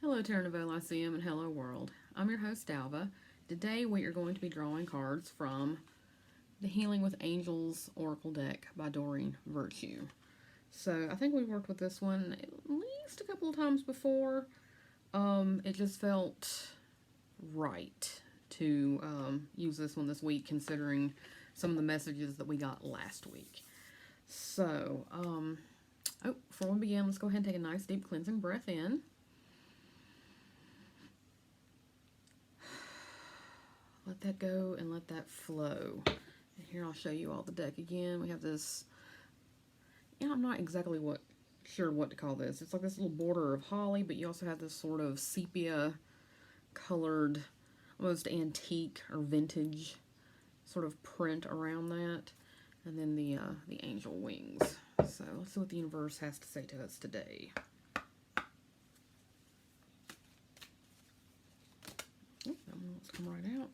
Hello, Terranova Lyceum, and hello, world. I'm your host, Alva. Today, we are going to be drawing cards from the Healing with Angels Oracle deck by Doreen Virtue. So, I think we've worked with this one at least a couple of times before. It just felt right to use this one this week, considering some of the messages that we got last week. So, before we begin, let's go ahead and take a nice deep cleansing breath in. Let that go and let that flow. And here I'll show you all the deck again. We have this, I'm not exactly sure what to call this. It's like this little border of holly, but you also have this sort of sepia colored, almost antique or vintage sort of print around that. And then the angel wings. So let's see what the universe has to say to us today. Oh, that one wants to come right out.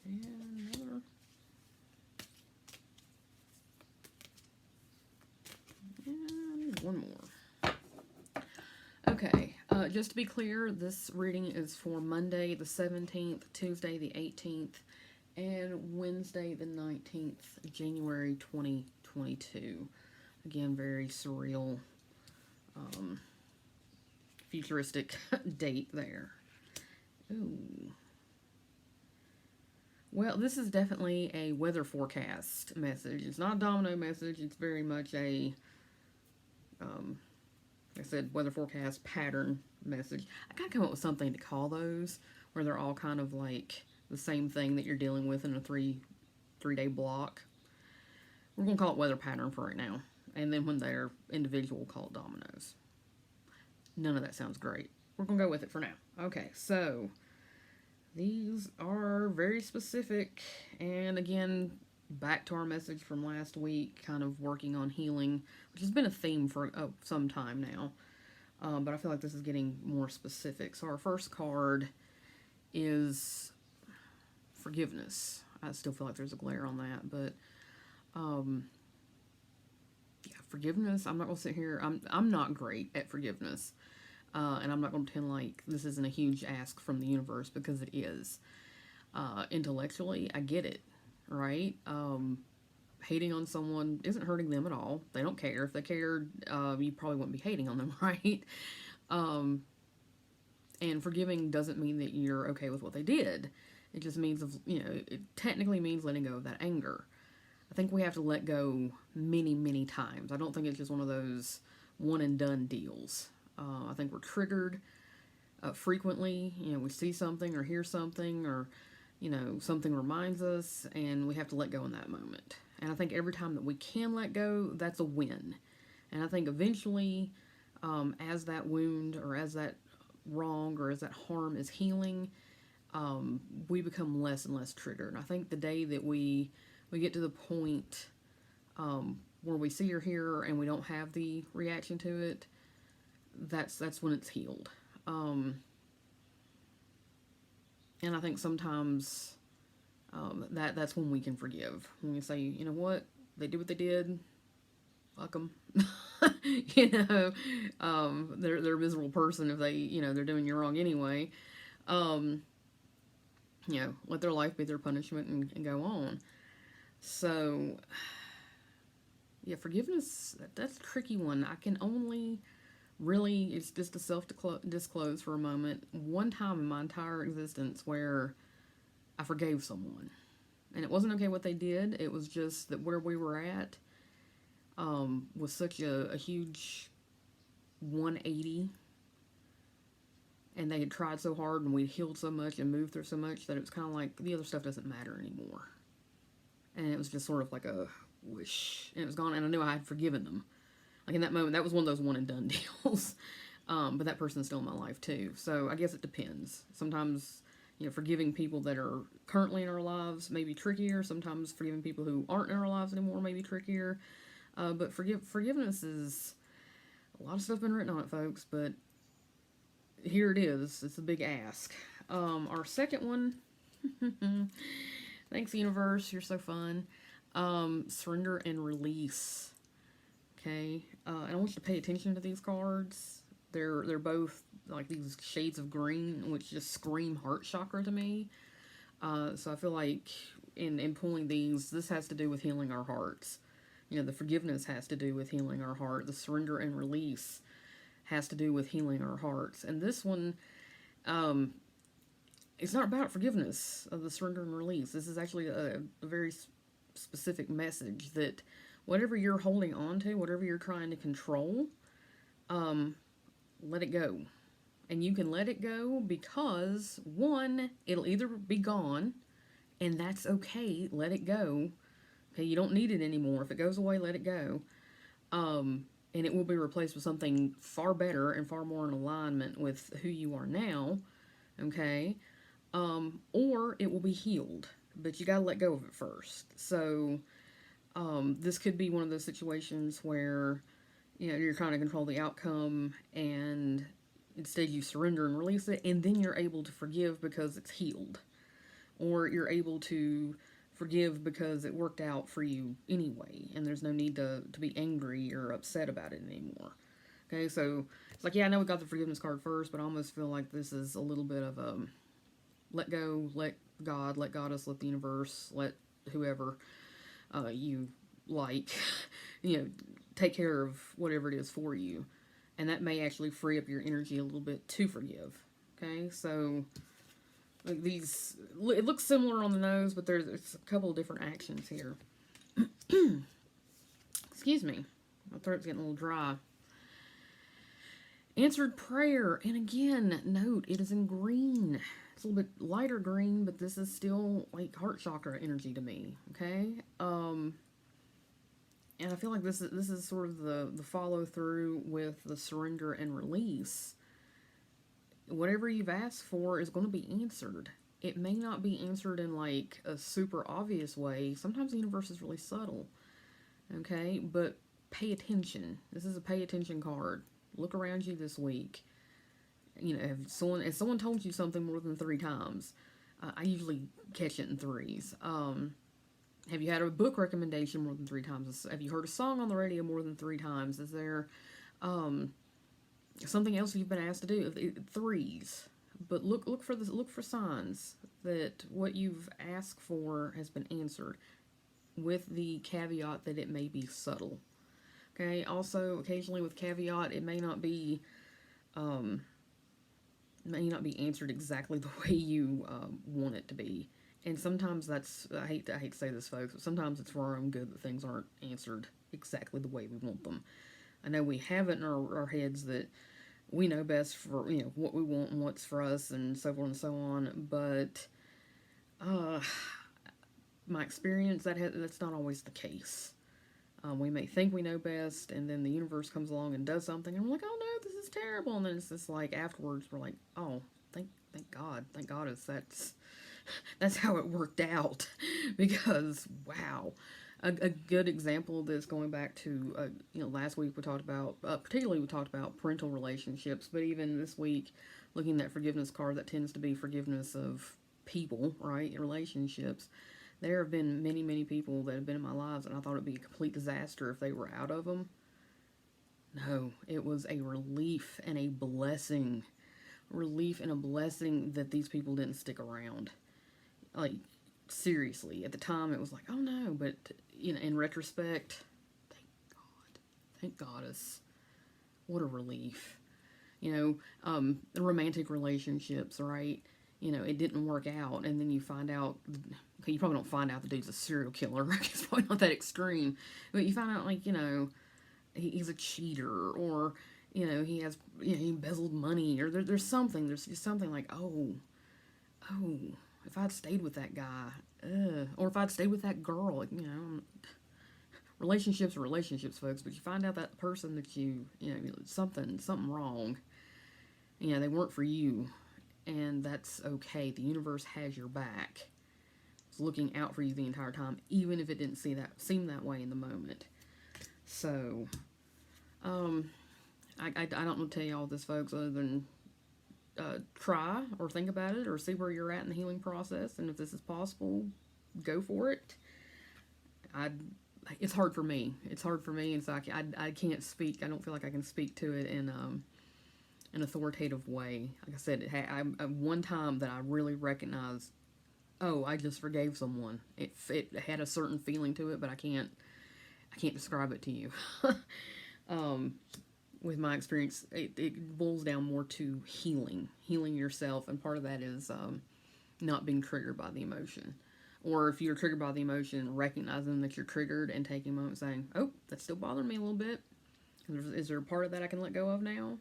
And another. And one more. Okay, just to be clear, this reading is for Monday the 17th, Tuesday the 18th, and Wednesday the 19th, January 2022. Again, very surreal, futuristic date there. Ooh. Well, this is definitely a weather forecast message. It's not a domino message. It's very much a, like I said, weather forecast pattern message. I gotta come up with something to call those, where they're all kind of like the same thing that you're dealing with in a three-day block. We're gonna call it weather pattern for right now. And then when they're individual, we'll call it dominoes. None of that sounds great. We're gonna go with it for now. Okay, so these are very specific, and again, back to our message from last week, kind of working on healing, which has been a theme for some time now, but I feel like this is getting more specific. So our first card is forgiveness. I still feel like there's a glare on that, but yeah, forgiveness. I'm not going to sit here. I'm not great at forgiveness. And I'm not going to pretend like this isn't a huge ask from the universe, because it is. Intellectually, I get it, right? Hating on someone isn't hurting them at all. They don't care. If they cared, you probably wouldn't be hating on them, right? And forgiving doesn't mean that you're okay with what they did. It just means, it technically means letting go of that anger. I think we have to let go many, many times. I don't think it's just one of those one and done deals. I think we're triggered frequently. We see something or hear something, or, something reminds us, and we have to let go in that moment. And I think every time that we can let go, that's a win. And I think eventually, as that wound or as that wrong or as that harm is healing, we become less and less triggered. And I think the day that we get to the point where we see or hear and we don't have the reaction to it, that's when it's healed. And I think sometimes that's when we can forgive. When we say, you know what, they did what they did, fuck them. They're a miserable person if they, they're doing you wrong anyway. Let their life be their punishment and go on. So, yeah, forgiveness, that's a tricky one. I can only... Really, it's just to self-disclose for a moment. One time in my entire existence where I forgave someone. And it wasn't okay what they did. It was just that where we were at was such a huge 180. And they had tried so hard, and we'd healed so much and moved through so much that it was kind of like the other stuff doesn't matter anymore. And it was just sort of like a whoosh. And it was gone, and I knew I had forgiven them. Like in that moment, that was one of those one and done deals. But that person's still in my life too. So I guess it depends. Sometimes, forgiving people that are currently in our lives may be trickier. Sometimes forgiving people who aren't in our lives anymore may be trickier. But forgiveness is, a lot of stuff been written on it, folks. But here it is. It's a big ask. Our second one, thanks universe, you're so fun. Surrender and release. Okay, and I want you to pay attention to these cards. They're both like these shades of green, which just scream heart chakra to me. So I feel like in pulling these, this has to do with healing our hearts. You know, the forgiveness has to do with healing our heart. The surrender and release has to do with healing our hearts. And this one, um, it's not about forgiveness of the surrender and release. This is actually a very specific message that whatever you're holding on to, whatever you're trying to control, um, let it go. And you can let it go because, one, it'll either be gone, and that's okay. Let it go. Okay, you don't need it anymore. If it goes away, let it go. And it will be replaced with something far better and far more in alignment with who you are now. Okay, or it will be healed, but you got to let go of it first. So, this could be one of those situations where you're trying to control the outcome, and instead you surrender and release it, and then you're able to forgive because it's healed, or you're able to forgive because it worked out for you anyway, and there's no need to be angry or upset about it anymore. Okay, so it's like, yeah, I know we got the forgiveness card first, but I almost feel like this is a little bit of a let go, let Goddess, let the universe, let whoever you like, take care of whatever it is for you. And that may actually free up your energy a little bit to forgive. Okay, so these, it looks similar on the nose, but there's a couple of different actions here. Excuse me, my throat's getting a little dry. Answered prayer, and again, note it is in green. It's a little bit lighter green, but this is still like heart chakra energy to me. Okay, and I feel like this is sort of the follow through with the surrender and release. Whatever you've asked for is going to be answered. It may not be answered in like a super obvious way. Sometimes the universe is really subtle. Okay, but pay attention. This is a pay attention card. Look around you this week. If someone told you something more than 3 times, I usually catch it in threes. Have you had a book recommendation more than 3 times? Have you heard a song on the radio more than 3 times? Is there something else you've been asked to do? Threes. But look for this. Look for signs that what you've asked for has been answered, with the caveat that it may be subtle. Okay. Also, occasionally with caveat, it may not be answered exactly the way you want it to be. And sometimes that's, I hate to say this, folks, but sometimes it's for our own good that things aren't answered exactly the way we want them. I know we have it in our heads that we know best for, what we want and what's for us and so forth and so on, but my experience, that's not always the case. We may think we know best, and then the universe comes along and does something, and we're like, oh no, this is terrible, and then it's just like, afterwards, we're like, oh, thank God, that's how it worked out. Because, wow. A good example of this, going back to, last week we talked about, particularly we talked about parental relationships, but even this week, looking at forgiveness card, that tends to be forgiveness of people, right, relationships. There have been many, many people that have been in my lives, and I thought it would be a complete disaster if they were out of them. No, it was a relief and a blessing. Relief and a blessing that these people didn't stick around. Like, seriously, at the time it was like, oh no, but in retrospect, thank Goddess, what a relief. The romantic relationships, right? It didn't work out, and then you find out, okay, you probably don't find out the dude's a serial killer. It's probably not that extreme, but you find out, like, he's a cheater, or he has, he embezzled money, or there's just something like, oh, if I'd stayed with that guy, or if I'd stayed with that girl, relationships are relationships, folks, but you find out that person that something wrong, they weren't for you, and that's okay. The universe has your back. It's looking out for you the entire time, even if it didn't seem that way in the moment. So, I don't want to tell you all this, folks, other than try or think about it or see where you're at in the healing process, and if this is possible, go for it. it's hard for me. It's hard for me, and so I can't speak. I don't feel like I can speak to it in an authoritative way. Like I said, one time that I really recognized, oh, I just forgave someone. It had a certain feeling to it, but I can't describe it to you. um, with my experience, it boils down more to healing yourself, and part of that is not being triggered by the emotion. Or if you're triggered by the emotion, recognizing that you're triggered and taking a moment saying, oh, that's still bothering me a little bit. Is there a part of that I can let go of now?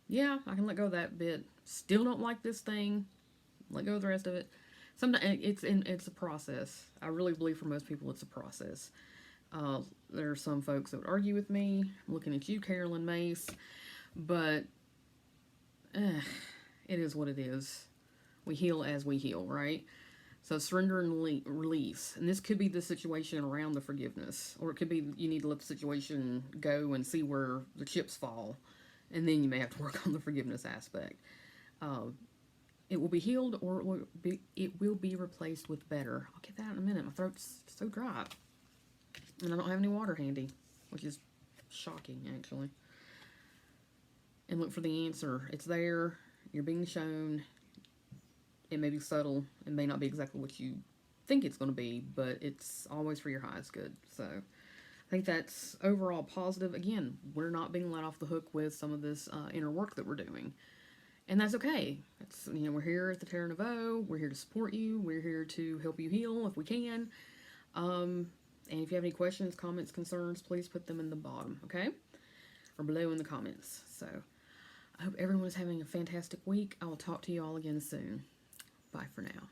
Yeah, I can let go of that bit. Still don't like this thing. Let go of the rest of it. Sometimes it's a process. I really believe for most people it's a process. There are some folks that would argue with me. I'm looking at you, Carolyn Mace, but it is what it is. We heal as we heal, right? So surrender and release. And this could be the situation around the forgiveness. Or it could be you need to let the situation go and see where the chips fall. And then you may have to work on the forgiveness aspect. It will be healed, or it will be replaced with better. I'll get that in a minute. My throat's so dry. And I don't have any water handy, which is shocking, actually. And look for the answer. It's there. You're being shown. It may be subtle. It may not be exactly what you think it's going to be, but it's always for your highest good. So I think that's overall positive. Again, we're not being let off the hook with some of this inner work that we're doing. And that's okay. It's, we're here at the Terra Nouveau. We're here to support you. We're here to help you heal if we can. And if you have any questions, comments, concerns, please put them in the bottom, okay? Or below in the comments. So I hope everyone is having a fantastic week. I will talk to you all again soon. Bye for now.